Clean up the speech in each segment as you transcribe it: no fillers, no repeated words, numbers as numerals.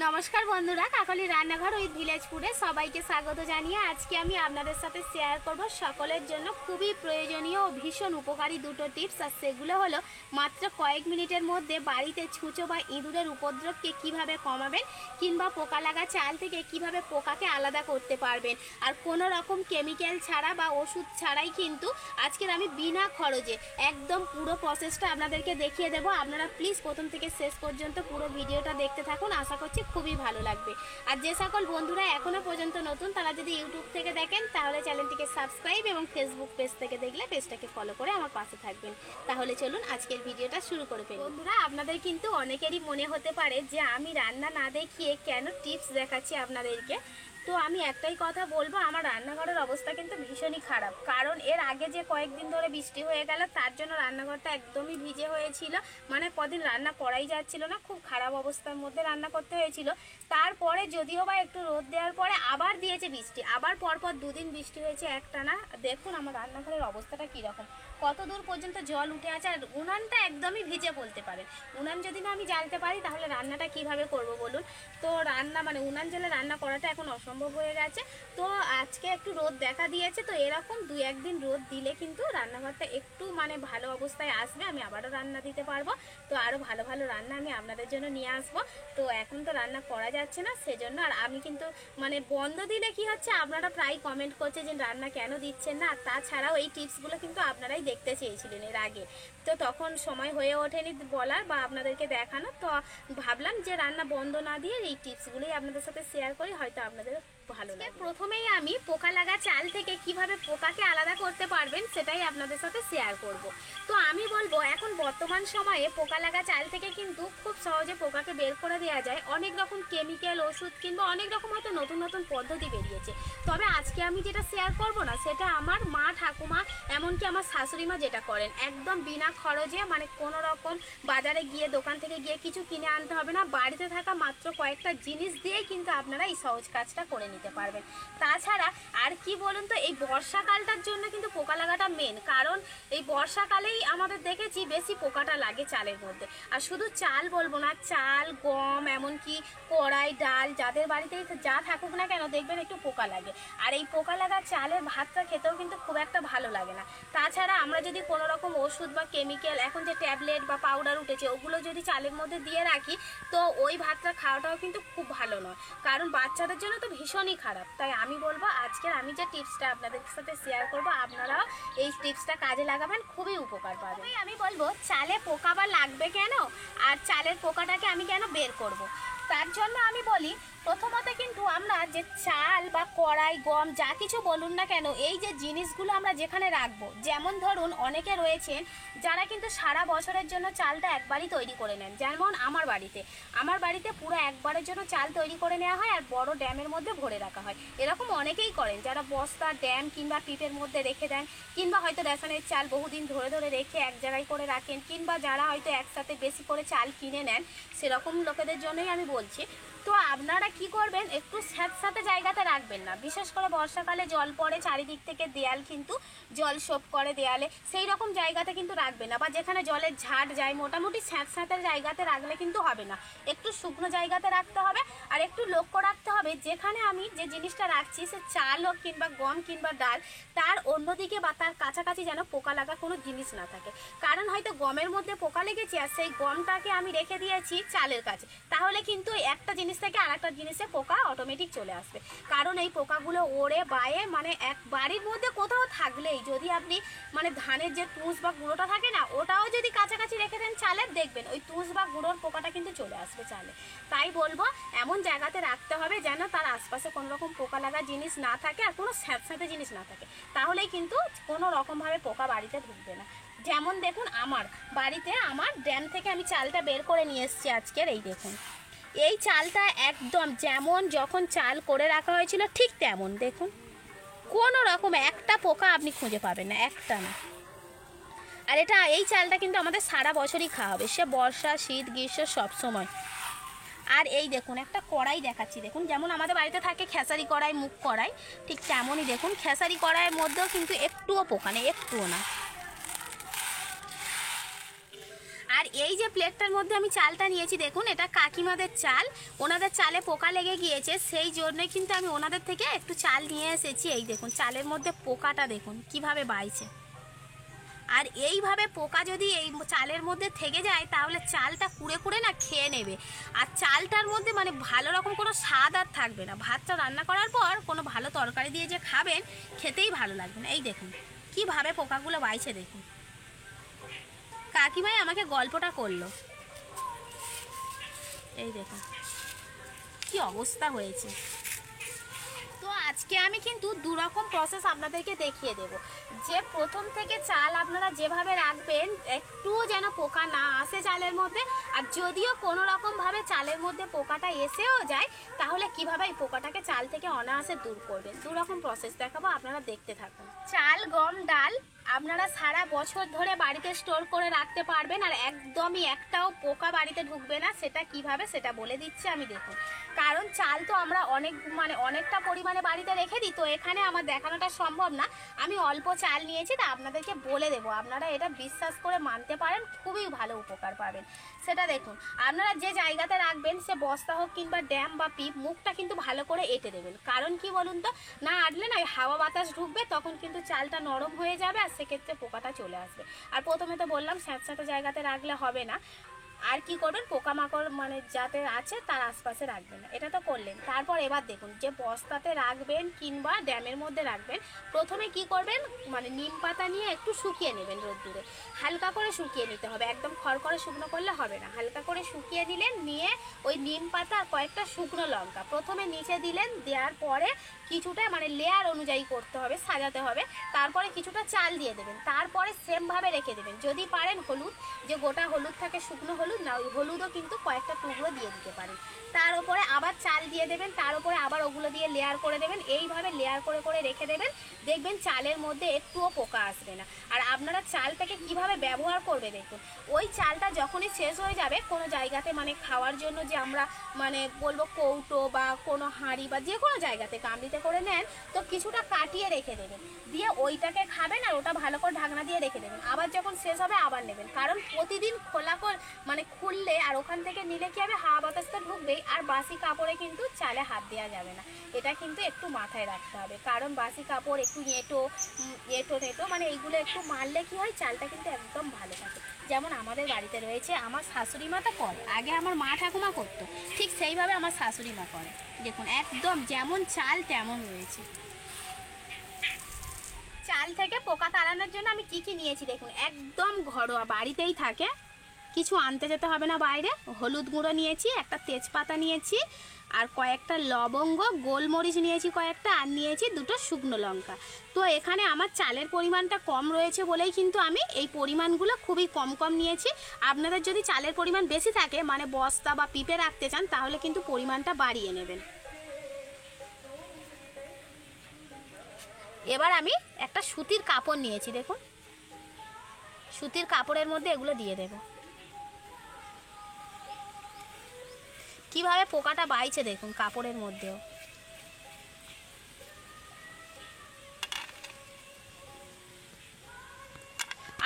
নমস্কার বন্ধুরা, কাকলি রান্নাঘর উইথ ভিলেজ ফুডে সবাইকে স্বাগত জানিয়ে আজকে আমি আপনাদের সাথে শেয়ার করব সকলের জন্য খুবই প্রয়োজনীয় ও ভীষণ উপকারী দুটো টিপস। আর সেগুলো হলো মাত্র কয়েক মিনিটের মধ্যে বাড়িতে ছুঁচো বা ইঁদুরের উপদ্রবকে কিভাবে কমাবেন, কিংবা পোকা লাগা চাল থেকে কিভাবে পোকাকে আলাদা করতে পারবেন। আর কোনো রকম কেমিক্যাল ছাড়া বা ওষুধ ছাড়াই কিন্তু আজকের আমি বিনা খরচে একদম পুরো প্রসেসটা আপনাদেরকে দেখিয়ে দেবো। আপনারা প্লিজ প্রথম থেকে শেষ পর্যন্ত পুরো ভিডিওটা দেখতে থাকুন, আশা করছি খুবই ভালো লাগবে। আর যে সকল বন্ধুরা এখনো পর্যন্ত নতুন, তারা যদি ইউটিউব থেকে দেখেন তাহলে চ্যানেলটিকে সাবস্ক্রাইব এবং ফেসবুক পেজ থেকে দেখলে পেজটাকে ফলো করে আমার পাশে থাকবেন। তাহলে চলুন আজকের ভিডিওটা শুরু করে ফেলি। বন্ধুরা, আপনাদের কিন্তু অনেকেরই মনে হতে পারে যে আমি রান্না না দেখিয়ে কেন টিপস দেখাচ্ছি আপনাদেরকে। তো আমি একটাই কথা বলবো, আমার রান্নাঘরের অবস্থা কিন্তু ভীষণই খারাপ। কারণ এর আগে যে কয়েকদিন ধরে বৃষ্টি হয়ে গেল তার জন্য রান্নাঘরটা একদমই ভিজে হয়েছিল, মানে কদিন রান্না করাই যাচ্ছিল না, খুব খারাপ অবস্থার মধ্যে রান্না করতে হয়েছিল। তারপরে যদিও বা একটু রোদ দেওয়ার পরে আবার দিয়েছে বৃষ্টি, আবার পরপর দুদিন বৃষ্টি হয়েছে একটানা। দেখুন আমার রান্নাঘরের অবস্থাটা কীরকম, কত দূর পর্যন্ত জল উঠে আছে। আর উনানটা একদমই ভিজে বলতে পারেন। উনান যদি না আমি জ্বালতে পারি তাহলে রান্নাটা কিভাবে করব বলুন। তো রান্না মানে উনান জ্বালে রান্না করাটা এখন অসম্ভব হয়ে গেছে। তো আজকে একটু রোদ দেখা দিয়েছে, তো এরকম 2-1 দিন রোদ দিলে কিন্তু রান্নাঘরটা একটু মানে ভালো অবস্থায় আসবে, আমি আবারও রান্না দিতে পারবো। তো আরও ভালো ভালো রান্না আমি আপনাদের জন্য নিয়ে আসবো। তো এখন তো রান্না করা যাচ্ছে না সেজন্য। আর আমি কিন্তু মানে বন্ধ দিলে কি হচ্ছে, আপনারা প্রায় কমেন্ট করছে যে রান্না কেন দিচ্ছেন না। তাছাড়াও এই টিপসগুলো কিন্তু আপনারাই দেখতে চেয়েছিলেন এর আগে, তো তখন সময় হয়ে ওঠেনি বলার বা আপনাদেরকে দেখানো। তো ভাবলাম যে রান্না বন্ধ না দিয়ে এই টিপসগুলোই আপনাদের সাথে শেয়ার করি, হয়তো আপনাদের ভালো লাগে। প্রথমেই আমি পোকা লাগা চাল থেকে কিভাবে পোকাকে আলাদা করতে পারবেন সেটাই আপনাদের সাথে শেয়ার করব। তো আমি বলবো এখন বর্তমান সময়ে পোকা লাগা চাল থেকে কিন্তু খুব সহজে পোকাকে বের করে দেওয়া যায়। অনেক রকম কেমিক্যাল ওষুধ কিংবা অনেক রকম হয়তো নতুন নতুন পদ্ধতি বেরিয়েছে। তবে আজকে আমি যেটা শেয়ার করব না সেটা আমার মা, ঠাকুমা, এমনকি আমার শাশুড়ি মা যেটা করেন, একদম বিনা খরচে, মানে কোনো রকম বাজারে গিয়ে দোকান থেকে গিয়ে কিছু কিনে আনতে হবে না, বাড়িতে থাকা মাত্র কয়েকটা জিনিস দিয়েই কিন্তু আপনারা এই সহজ কাজটা করে নিতে পারবেন। তাছাড়া আর কি বলুন তো, এই বর্ষাকালটার জন্য কিন্তু পোকা লাগাটা মেন, কারণ এই বর্ষাকালেই আমাদের দেখেছি বেশি পোকাটা লাগে চালের মধ্যে। আর শুধু চাল বলবো না, চাল, গম, এমনকি কড়াই, ডাল, যাদের বাড়িতেই যা থাকুক না কেন দেখবেন একটু পোকা লাগে। আর এই পোকা লাগা চালের ভাতটা খেতেও কিন্তু খুব একটা ভালো লাগে না। তাছাড়া আমরা যদি কোনো রকম ওষুধ বা কেমিক্যাল, এখন যে ট্যাবলেট বা পাউডার উঠেছে, ওগুলো যদি চালের মধ্যে দিয়ে রাখি তো ওই ভাতটা খাওয়াটাও কিন্তু খুব ভালো নয়, কারণ বাচ্চাদের জন্য তো ভীষণই খারাপ। তাই আমি বলবো আজকের আমি যে টিপসটা আপনাদের সাথে শেয়ার করব, আপনারাও এই টিপসটা কাজে লাগাবেন, খুবই উপকার পাবেন। আমি বলবো চালে পোকা বা লাগবে কেন, আর চালের পোকাটাকে আমি কেন বের করব। তার জন্য আমি বলি, প্রথমত কিন্তু আমরা যে চাল বা কড়াই, গম, যা কিছু বলুন না কেন, এই যে জিনিসগুলো আমরা যেখানে রাখবো, যেমন ধরুন অনেকে রয়েছেন যারা কিন্তু সারা বছরের জন্য চালটা একবারই তৈরি করে নেন। যেমন আমার বাড়িতে পুরো একবারের জন্য চাল তৈরি করে নেওয়া হয় আর বড় ড্যামের মধ্যে ভরে রাখা হয়। এরকম অনেকেই করেন যারা বস্তা, ড্যাম কিংবা পিপের মধ্যে রেখে দেন, কিংবা হয়তো রেশনের চাল বহুদিন ধরে ধরে রেখে এক জায়গায় করে রাখেন, কিংবা যারা হয়তো একসাথে বেশি করে চাল কিনে নেন, সেরকম লোকেদের জন্যই আমি বলছি। তো আপনারা কি করবেন, একটু স্যাঁতস্যাঁতে জায়গাতে রাখবেন না। বিশেষ করে বর্ষাকালে জল পড়ে চারিদিক থেকে, দেয়াল কিন্তু জল সোপ করে দেয়ালে, সেই রকম জায়গাতে কিন্তু রাখবেন না। বা যেখানে জলের ঝাড় যায়, মোটামুটি স্যাঁতস্যাঁতে জায়গাতে রাখলে কিন্তু হবে না, একটু শুকনো জায়গাতে রাখতে হবে। আর একটু লক্ষ্য রাখতে হবে যেখানে আমি যে জিনিসটা রাখছি, সে চাল হোক কিংবা গম কিংবা ডাল, তার অন্যদিকে বা তার কাছাকাছি যেন পোকা লাগা কোনো জিনিস না থাকে। কারণ হয়তো গমের মধ্যে পোকা লেগেছে আর সেই গমটাকে আমি রেখে দিয়েছি চালের কাছে, তাহলে কিন্তু একটা জিনিস থেকে আর একটা জিনিসে পোকা অটোমেটিক চলে আসবে। কারণ এই পোকাগুলো ওড়ে বায়ে, মানে এক বাড়ির মধ্যে কোথাও থাকলেই যদি আপনি মানে ধানের যে তুষ বা গুঁড়োটা থাকে না, ওটাও যদি কাছাকাছি রেখে দেন চালের, দেখবেন ওই তুষ বা গুঁড়োর পোকাটা কিন্তু চলে আসবে চালে। তাই বলবো এমন জায়গাতে রাখতে হবে যেন তার আশপাশে কোনো রকম পোকা লাগা জিনিস না থাকে আর কোনো স্যাঁতস্যাঁতে জিনিস না থাকে, তাহলেই কিন্তু কোনো রকমভাবে পোকা বাড়িতে ঢুকবে না। যেমন দেখুন আমার বাড়িতে, আমার ড্যাম থেকে আমি চালটা বের করে নিয়ে এসেছি আজকের। এই দেখুন, এই চালটা একদম যেমন যখন চাল করে রাখা হয়েছিল ঠিক তেমন, দেখুন কোনো রকম একটা পোকা আপনি খুঁজে পাবেন না, একটা না। আর এই চালটা কিন্তু আমাদের সারা বছরই খাওয়া হবে, সে বর্ষা, শীত, গ্রীষ্ম, সব সময়। আর এই দেখুন একটা কড়াই দেখাচ্ছি, দেখুন যেমন আমাদের বাড়িতে থাকে খেসারি কড়াই, মুখ কড়াই, ঠিক তেমনই দেখুন খেসারি কড়াইয়ের মধ্যেও কিন্তু একটুও পোকা নেই, একটুও না। আর এই যে প্লেটটার মধ্যে আমি চালটা নিয়েছি দেখুন, এটা কাকিমাদের চাল। ওনাদের চালে পোকা লেগে গিয়েছে, সেই জন্যই কিন্তু আমি ওনাদের থেকে একটু চাল নিয়ে এসেছি। এই দেখুন চালের মধ্যে পোকাটা দেখুন কিভাবে বাইছে। আর এইভাবে পোকা যদি এই চালের মধ্যে থেকে যায় তাহলে চালটা কুড়ে কুড়ে না খেয়ে নেবে। আর চালটার মধ্যে মানে ভালো রকম কোনো স্বাদ আর থাকবে না। ভাতটা রান্না করার পর কোনো ভালো তরকারি দিয়ে যে খাবেন, খেতেই ভালো লাগবে না। এই দেখুন কিভাবে পোকাগুলো বাইছে দেখুন। কাকিমাই আমাকে গল্পটা করলো। এই দেখুন কি অবস্থা হয়েছে। তো আজকে আমি কিন্তু দুরকম প্রসেস আপনাদেরকে দেখিয়ে দেব। যে প্রথম থেকে চাল আপনারা যেভাবে রাখবেন একটুও যেন পোকা না আসে চালের মধ্যে, আর যদিও কোনো রকমভাবে চালের মধ্যে পোকাটা এসেও যায় তাহলে কিভাবে এই পোকাটাকে চাল থেকে অনায়াসে দূর করবেন, দুরকম প্রসেস দেখাবো, আপনারা দেখতে থাকুন। চাল, গম, ডাল আপনারা সারা বছর ধরে বাড়িতে স্টোর করে রাখতে পারবেন, আর একদমই একটাও পোকা বাড়িতে ঢুকবে না। সেটা কিভাবে সেটা বলে দিচ্ছি আমি। দেখুন, কারণ চাল তো আমরা অনেকটা পরিমাণে বাড়িতে রেখে দিই, তো এখানে আমার দেখানোটা সম্ভব না। আমি অল্প চাল নিয়েছি, তা আপনাদেরকে বলে দেবো, আপনারা এটা বিশ্বাস করে মানতে পারেন, খুবই ভালো উপকার পাবেন। সেটা দেখুন, আপনারা যে জায়গাতে রাখবেন, সে বস্তা হোক কিংবা ড্যাম বা পিপ, মুখটা কিন্তু ভালো করে এঁটে দেবেন। কারণ কি বলুন তো, না আটলে না হাওয়া বাতাস ঢুকবে, তখন কিন্তু চালটা নরম হয়ে যাবে, আর সেক্ষেত্রে পোকাটা চলে আসবে। আর প্রথমে তো বললাম স্যাঁতস্যাঁতে জায়গাতে রাখলে হবে না। আর কি করবেন, পোকামাকড় যাতে আছে তার আশপাশে রাখবেন না, এটা তো করলেন। তারপর এবার দেখুন, যে বস্তাতে রাখবেন কিংবা ড্যামের মধ্যে রাখবেন, প্রথমে কি করবেন, নিম পাতা নিয়ে একটু শুকিয়ে নেবেন রোদ্দুরে। হালকা করে শুকিয়ে নিতে হবে, একদম খড়খড়ে শুকনো করলে হবে না। হালকা করে শুকিয়ে নিলেন, নিয়ে ওই নিম পাতা আর কয়েকটা শুকনো লঙ্কা প্রথমে নিচে দিলেন। দেওয়ার পরে কিছুটা লেয়ার অনুযায়ী করতে হবে, সাজাতে হবে। তারপরে কিছুটা চাল দিয়ে দেবেন, তারপরে সেমভাবে রেখে দেবেন। যদি পারেন হলুদ, যে গোটা হলুদ থাকে, শুকনো হলুদ না, ওই হলুদও কিন্তু কয়েকটা টুকরো দিয়ে দিতে পারেন। তার উপরে আবার চাল দিয়ে দেবেন, তার উপরে আবার ওগুলো দিয়ে লেয়ার করে দেবেন। এইভাবে লেয়ার করে করে রেখে দেবেন, দেখবেন চালের মধ্যে একটুও পোকা আসবে না। আর আপনারা চালটাকে কিভাবে ব্যবহার করবে দেখুন, ওই চালটা যখনই শেষ হয়ে যাবে কোনো জায়গাতে খাওয়ার জন্য, যে আমরা বলবো কৌটো বা কোনো হাঁড়ি বা যে কোনো জায়গাতে গামলিতে করে নেন, তো কিছুটা কাটিয়ে রেখে দেবেন, দিয়ে ওইটাকে খাবেন। আর ওটা ভালো করে ঢাকনা দিয়ে রেখে দেবেন, আবার যখন শেষ হবে আবার নেবেন। কারণ প্রতিদিন খোলা খুললে আর ওখান থেকে নিলে কি হবে, হাওয়া বাতাসটা ঢুকবেই, আর বাসি কাপড়ে কিন্তু চালে হাত দেওয়া যাবে না। এটা কিন্তু একটু মাথায় রাখতে হবে, কারণ বাসি কাপড় একটু এঁটো এইগুলো একটু মারলে কি হয়, চালটা কিন্তু একদম ভালো থাকে। যেমন আমাদের বাড়িতে রয়েছে, আমার শাশুড়ি মা তো করে, আগে আমার মা ঠাকুমা করতো, ঠিক সেইভাবে আমার শাশুড়ি মা করে। দেখুন একদম যেমন চাল তেমন রয়েছে। চাল থেকে পোকা তাড়ানোর জন্য আমি কি নিয়েছি দেখুন, একদম ঘরোয়া, বাড়িতেই থাকে, কিছু আনতে যেতে হবে না বাইরে। হলুদ গুঁড়ো নিয়েছি, একটা তেজপাতা নিয়েছি, আর কয়েকটা লবঙ্গ, গোলমরিচ নিয়েছি কয়েকটা, আর নিয়েছি দুটো শুকনো লঙ্কা। তো এখানে আমার চালের পরিমাণটা কম রয়েছে বলেই কিন্তু আমি এই পরিমাণগুলো খুবই কম কম নিয়েছি। আপনাদের যদি চালের পরিমাণ বেশি থাকে, বস্তা বা পিপে রাখতে চান, তাহলে কিন্তু পরিমাণটা বাড়িয়ে নেবেন। এবার আমি একটা সুতির কাপড় নিয়েছি, দেখুন সুতির কাপড়ের মধ্যে এগুলো দিয়ে দেব। কিভাবে পোকাটা বাইছে দেখুন কাপড়ের মধ্যেও।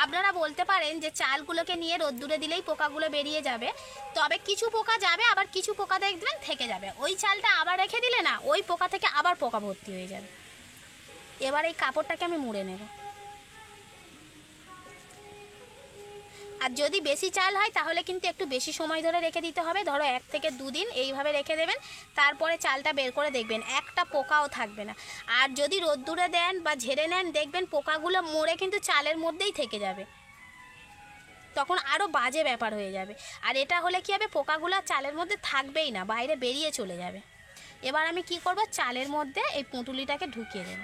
আপনারা বলতে পারেন যে চালগুলোকে নিয়ে রোদ্দুরে দিলেই পোকাগুলো বেরিয়ে যাবে, তবে কিছু পোকা যাবে, আবার কিছু পোকা দেখবেন থেকে যাবে। ওই চালটা আবার রেখে দিলে না, ওই পোকা থেকে আবার পোকা ভর্তি হয়ে যাবে। এবার এই কাপড়টাকে আমি মুড়ে নেব। আর যদি বেশি চাল হয় তাহলে কিন্তু একটু বেশি সময় ধরে রেখে দিতে হবে, ধরো 1 থেকে 2 দিন এইভাবে রেখে দেবেন। তারপরে চালটা বের করে দেখবেন একটা পোকাও থাকবে না। আর যদি রোদ্দুরে দেন বা ঝেড়ে নেন, দেখবেন পোকাগুলো মরে কিন্তু চালের মধ্যেই থেকে যাবে, তখন আরও বাজে ব্যাপার হয়ে যাবে। আর এটা হলে কি হবে, পোকাগুলো চালের মধ্যে থাকবেই না, বাইরে বেরিয়ে চলে যাবে। এবার আমি কি করব, চালের মধ্যে এই পুঁটুলিটাকে ঢুকিয়ে দেব।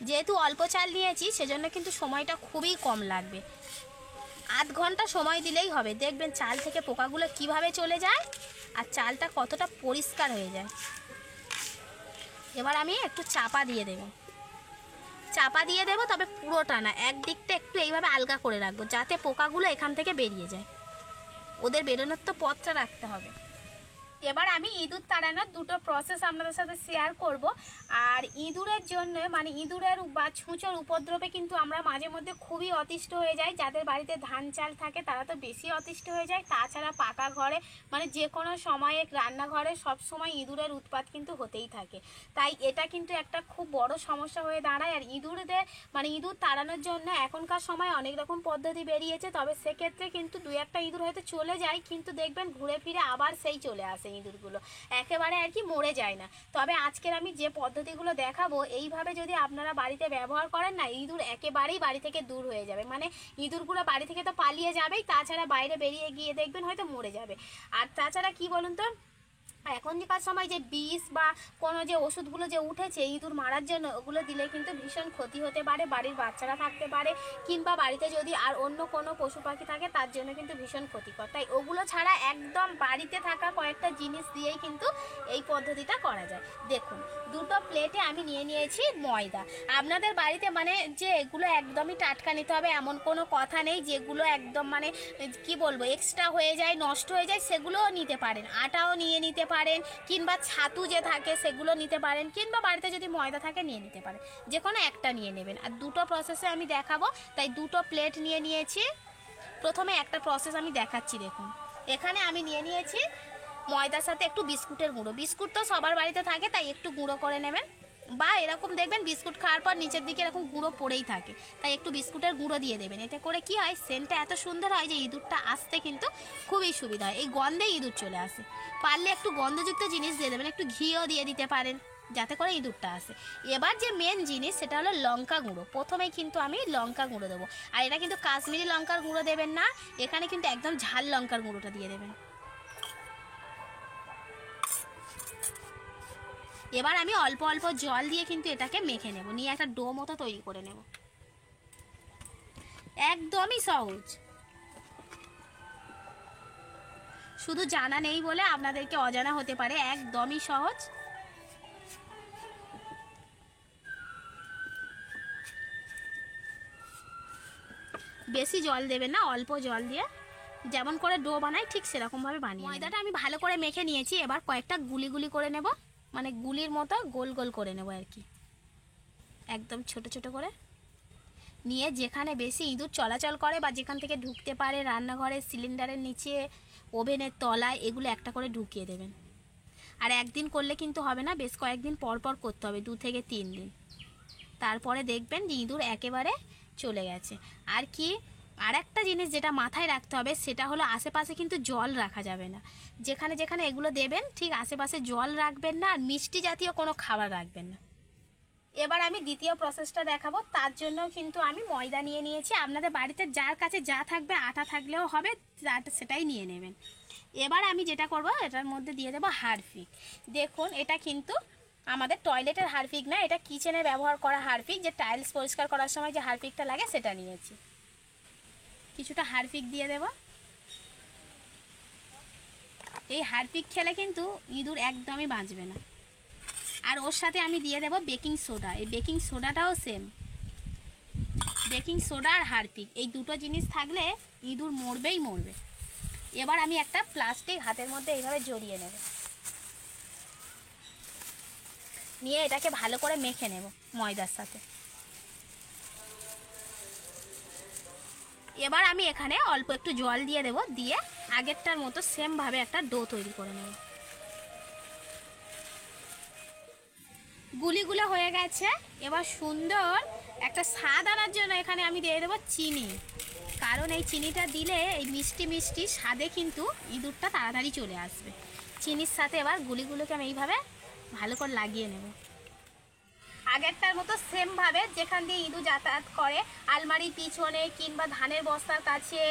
যেহেতু অল্প চাল নিয়েছি সেজন্য কিন্তু সময়টা খুবই কম লাগবে, আধ ঘন্টা সময় দিলেই হবে। দেখবেন চাল থেকে পোকাগুলো কিভাবে চলে যায় আর চালটা কতটা পরিষ্কার হয়ে যায়। এবার আমি একটু চাপা দিয়ে দেব, তবে পুরোটা না, একদিকটা একটু এইভাবে আলগা করে রাখবো, যাতে পোকাগুলো এখান থেকে বেরিয়ে যায়। ওদের বেরোনোর তো পথটা রাখতে হবে। এবার আমি ইঁদুর তাড়ানোর দুটো প্রসেস আপনাদের সাথে শেয়ার করব। আর ইঁদুরের জন্য মানে ইঁদুরের বা ছুঁচোর উপদ্রবে কিন্তু আমরা মাঝে মধ্যে খুবই অতিষ্ঠ হয়ে যাই। যাদের বাড়িতে ধান চাল থাকে তারা তো বেশি অতিষ্ঠ হয়ে যায়। তাছাড়া পাকা ঘরে মানে যে কোনো সময়ে রান্নাঘরে সব সময় ইঁদুরের উৎপাত কিন্তু হতেই থাকে। তাই এটা কিন্তু একটা খুব বড় সমস্যা হয়ে দাঁড়ায়। আর ইঁদুরদের মানে ইঁদুর তাড়ানোর জন্য এখনকার সময় অনেক রকম পদ্ধতি বেরিয়েছে, তবে সেক্ষেত্রে কিন্তু দুই একটা ইঁদুর হয়তো চলে যায়, কিন্তু দেখবেন ঘুরে ফিরে আবার সেই চলে আসে ইঁদুরগুলো, একেবারে আর কি মরে যায় না। তবে আজকের আমি যে পদ্ধতিগুলো দেখাবো এইভাবে যদি আপনারা বাড়িতে ব্যবহার করেন না, ইঁদুর একেবারেই বাড়ি থেকে দূর হয়ে যাবে। মানে ইঁদুরগুলো বাড়ি থেকে তো পালিয়ে যাবেই, তাছাড়া বাইরে বেরিয়ে গিয়ে দেখবেন হয়তো মরে যাবে। আর তাছাড়া কি বলুন তো, এখনকার সময় যে বিষ বা কোনো যে ওষুধগুলো যে উঠেছে ইঁদুর মারার জন্য, ওগুলো দিলে কিন্তু ভীষণ ক্ষতি হতে পারে, বাড়ির বাচ্চারা থাকতে পারে, কিংবা বাড়িতে যদি আর অন্য কোনো পশু পাখি থাকে তার জন্য কিন্তু ভীষণ ক্ষতিকর। তাই ওগুলো ছাড়া একদম বাড়িতে থাকা কয়েকটা জিনিস দিয়েই কিন্তু এই পদ্ধতিটা করা যায়। দেখুন, দুটো প্লেটে আমি নিয়ে নিয়েছি ময়দা। আপনাদের বাড়িতে মানে যে এগুলো একদমই টাটকা নিতে হবে এমন কোনো কথা নেই। যেগুলো একদম মানে কি বলবো এক্সট্রা হয়ে যায়, নষ্ট হয়ে যায়, সেগুলোও নিতে পারেন। আটাও নিয়ে নিতে পারেন, কিংবা ছাতু যে থাকে সেগুলো নিতে পারেন, কিংবা বাড়িতে যদি ময়দা থাকে নিয়ে নিতে পারেন। যে কোনো একটা নিয়ে নেবেন। আর দুটো প্রসেসে আমি দেখাবো, তাই দুটো প্লেট নিয়ে নিয়েছি। প্রথমে একটা প্রসেস আমি দেখাচ্ছি। দেখুন, এখানে আমি নিয়ে নিয়েছি ময়দার সাথে একটু বিস্কুটের গুঁড়ো। বিস্কুট তো সবার বাড়িতে থাকে, তাই একটু গুঁড়ো করে নেবেন। বা এরকম দেখবেন বিস্কুট খাওয়ার পর নিচের দিকে এরকম গুঁড়ো পড়েই থাকে, তাই একটু বিস্কুটের গুঁড়ো দিয়ে দেবেন। এতে করে কি হয়, সেন্টটা এত সুন্দর হয় যে ইঁদুরটা আসতে কিন্তু খুবই সুবিধা হয়। এই গন্ধে ইঁদুর চলে আসে। পারলে একটু গন্ধযুক্ত জিনিস দিয়ে দেবেন, একটু ঘিও দিয়ে দিতে পারেন যাতে করে ইঁদুরটা আসে। এবার যে মেন জিনিস সেটা হলো লঙ্কা গুঁড়ো। প্রথমেই কিন্তু আমি লঙ্কা গুঁড়ো দেবো। আর এটা কিন্তু কাশ্মীরি লঙ্কার গুঁড়ো দেবেন না, এখানে কিন্তু একদম ঝাল লঙ্কার গুঁড়োটা দিয়ে দেবেন। এবার আমি অল্প অল্প জল দিয়ে কিন্তু এটাকে মেখে নেব, নিয়ে একটা ডো মতো তৈরি করে নেব। একদমই সহজ, শুধু জানা নেই বলে আপনাদেরকে অজানা হতে পারে, একদমই সহজ। বেশি জল দেবেন না, অল্প জল দিয়ে যেমন করে ডো বানাই ঠিক সেরকমভাবে বানিয়ে। ময়দাটা আমি ভালো করে মেখে নিয়েছি। এবার কয়েকটা গুলি গুলি করে নেব, মানে গুলির মতো গোল গোল করে নেব আর কি, একদম ছোট ছোট করে নিয়ে যেখানে বেশি ইঁদুর চলাচল করে বা যেখান থেকে ঢুকতে পারে, রান্নাঘরে, সিলিন্ডারের নিচে, ওভেনের তলায়, এগুলো একটা করে ঢুকিয়ে দেবেন। আর একদিন করলে কিন্তু হবে না, বেশ কয়েকদিন পর পর করতে হবে, 2 থেকে 3 দিন। তারপরে দেখবেন যে ইঁদুর একেবারে চলে গেছে। আর কি আর একটা জিনিস যেটা মাথায় রাখতে হবে সেটা হলো আশেপাশে কিন্তু জল রাখা যাবে না। যেখানে যেখানে এগুলো দেবেন ঠিক আশেপাশে জল রাখবেন না, আর মিষ্টি জাতীয় কোনো খাবার রাখবেন না। এবার আমি দ্বিতীয় প্রসেসটা দেখাবো। তার জন্য কিন্তু আমি ময়দা নিয়ে নিয়েছি। আপনাদের বাড়িতে যার কাছে যা থাকবে, আটা থাকলেও হবে, সেটাই নিয়ে নেবেন। এবার আমি যেটা করব, এটার মধ্যে দিয়ে দেবো হারপিক। দেখুন, এটা কিন্তু আমাদের টয়লেটের হারপিক না, এটা কিচেনে ব্যবহার করা হারপিক, যে টাইলস পরিষ্কার করার সময় যে হারপিকটা লাগে সেটা নিয়েছি। কিছুটা হারপিক দিয়ে দেব। এই হারপিক খেলে কিন্তু ইঁদুর একদমই বাঁচবে না। আর ওর সাথে আমি দিয়ে দেব বেকিং সোডা। এই বেকিং সোডাটাও সেম, বেকিং সোডা আর হারপিক এই দুটো জিনিস থাকলে ইঁদুর মরবেই মরবে। এবার আমি একটা প্লাস্টিক হাতের মধ্যে এইভাবে জড়িয়ে নেব, নিয়ে এটাকে ভালো করে মেখে নেব ময়দার সাথে। এবার আমি এখানে অল্প একটু জল দিয়ে দেব, দিয়ে আগেরটার মতো সেমভাবে একটা ডো তৈরি করে নেব। গুলিগুলো হয়ে গেছে। এবার সুন্দর একটা স্বাদ আনার জন্য এখানে আমি দিয়ে দেবো চিনি, কারণ এই চিনিটা দিলে এই মিষ্টি মিষ্টি স্বাদে কিন্তু ইঁদুরটা তাড়াতাড়ি চলে আসবে। চিনির সাথে এবার গুলিগুলোকে আমি এইভাবে ভালো করে লাগিয়ে নেব। আগেরটার মতো সেমভাবে যেখান দিয়ে ইঁদুর যাতায়াত করে, আলমারির পিছনে কিংবা ধানের বস্তার কাছে,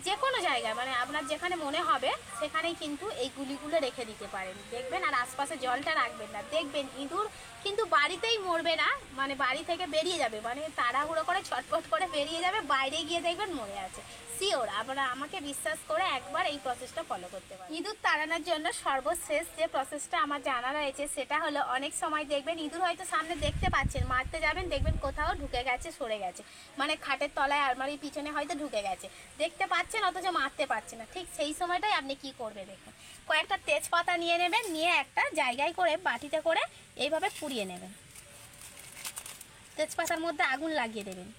যে কোনো জায়গায় মানে আপনার যেখানে মনে হবে সেখানেই কিন্তু এই গুলিগুলো রেখে দিতে পারেন, দেখবেন। আর আশপাশে জলটা রাখবেন না, দেখবেন ইঁদুর কিন্তু বাড়িতেই মরবে না, মানে বাড়ি থেকে বেরিয়ে যাবে, মানে তাড়াহুড়ো করে ছটপট করে বেরিয়ে যাবে, বাইরে গিয়ে দেখবেন মরে আছে। শিওর, আপনারা আমাকে বিশ্বাস করে একবার এই প্রসেসটা ফলো করতে পারেন। ইঁদুর তাড়ানোর জন্য সর্বশেষ যে প্রসেসটা আমার জানা রয়েছে সেটা হলো, অনেক সময় দেখবেন ইঁদুর হয়তো সামনে দেখতে পাচ্ছেন, মারতে যাবেন দেখবেন কোথাও ঢুকে গেছে, সরে গেছে, মানে খাটের তলায় আলমারির পিছনে হয়তো ঢুকে গেছে, দেখতে পাচ্ছেন অথচ মারতে পারছে না। ঠিক সেই সময়টাই আপনি কি করবে দেখুন, কয়েকটা তেজপাতা নিয়ে নেবেন, নিয়ে একটা জায়গায় করে বাটিতে করে এইভাবে পুড়িয়ে নেবেন, তেজপাতার মধ্যে আগুন লাগিয়ে দেবেন।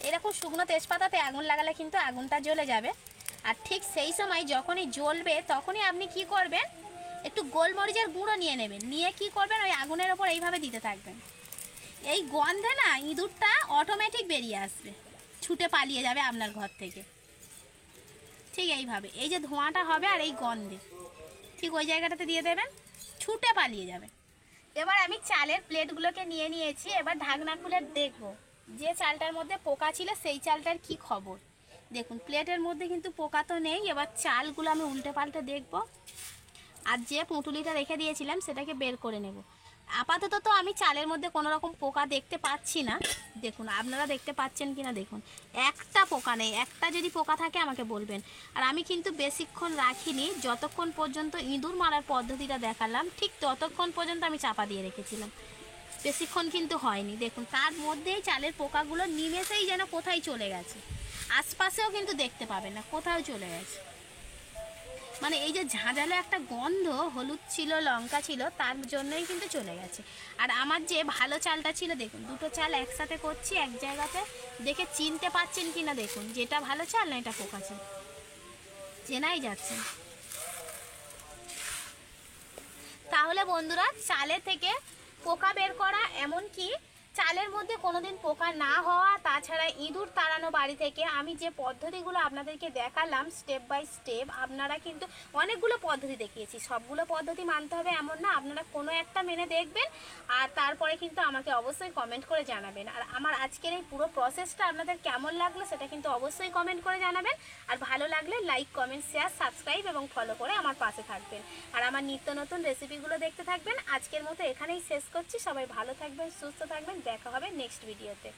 এরকম শুকনো তেজপাতাতে আগুন লাগালে কিন্তু আগুনটা জ্বলে যাবে। আর ঠিক সেই সময় যখনই জ্বলবে তখনই আপনি কি করবেন, একটু গোলমরিচের গুঁড়ো নিয়ে নেবেন, নিয়ে কি করবেন ওই আগুনের ওপর এইভাবে দিতে থাকবেন। এই গন্ধে না ইঁদুরটা অটোমেটিক বেরিয়ে আসবে, ছুটে পালিয়ে যাবে আপনার ঘর থেকে। ঠিক এইভাবে এই যে ধোঁয়াটা হবে আর এই গন্ধে ঠিক ওই জায়গাটাতে দিয়ে দেবেন, ছুটে পালিয়ে যাবে। এবার আমি চালের প্লেটগুলোকে নিয়ে নিয়েছি, এবার ঢাকনা খুলে দেখব যে চালটার মধ্যে পোকা ছিল সেই চালটার কি খবর। দেখুন প্লেটের মধ্যে কিন্তু পোকা তো নেই। এবার চালগুলো আমি উল্টে পাল্টে দেখব, আর যে পুঁটুলিটা রেখে দিয়েছিলাম সেটাকে বের করে নেব। আপাতত তো আমি চালের মধ্যে কোনো রকম পোকা দেখতে পাচ্ছি না। দেখুন আপনারা দেখতে পাচ্ছেন কিনা দেখুন, একটা পোকা নেই। একটা যদি পোকা থাকে আমাকে বলবেন। আর আমি কিন্তু বেশিক্ষণ রাখিনি, যতক্ষণ পর্যন্ত ইঁদুর মারার পদ্ধতিটা দেখালাম ঠিক ততক্ষণ পর্যন্ত আমি চাপা দিয়ে রেখেছিলাম, বেশিক্ষণ কিন্তু হয়নি। দেখুন তার মধ্যেই চালের পোকাগুলো নিমেষেই যেন কোথায় চলে গেছে, আশপাশেও কিন্তু দেখতে পাবেন না, কোথাও চলে গেছে। মানে এই যে ঝাঁঝালো একটা গন্ধ, হলুদ ছিল লঙ্কা ছিল, তার জন্যই কিন্তু চলে গেছে। আর আমার যে ভালো চালটা ছিল, দেখুন দুটো চাল একসাথে করছি এক জায়গাতে, দেখে চিনতে পাচ্ছেন কিনা দেখুন, যেটা ভালো চাল না এটা পোকা চাল, চেনাই যাচ্ছে। তাহলে বন্ধুরা চালে থেকে পোকা বের করা, এমনকি চালের মধ্যে কোনোদিন পোকা না হওয়া, তাছাড়া ইঁদুর তাড়ানো বাড়ি থেকে আমি যে পদ্ধতিগুলো আপনাদেরকে দেখালাম স্টেপ বাই স্টেপ, আপনারা কিন্তু অনেকগুলো পদ্ধতি দেখিয়েছি, সবগুলো পদ্ধতি মানতে হবে এমন না, আপনারা কোনো একটা মেনে দেখবেন আর তারপরে কিন্তু আমাকে অবশ্যই কমেন্ট করে জানাবেন। আর আমার আজকের এই পুরো প্রসেসটা আপনাদের কেমন লাগলো সেটা কিন্তু অবশ্যই কমেন্ট করে জানাবেন। আর ভালো লাগলে লাইক কমেন্ট শেয়ার সাবস্ক্রাইব এবং ফলো করে আমার পাশে থাকবেন, আর আমার নিত্য নতুন রেসিপিগুলো দেখতে থাকবেন। আজকের মতো এখানেই শেষ করছি, সবাই ভালো থাকবেন, সুস্থ থাকবেন, দেখা হবে নেক্সট ভিডিওতে।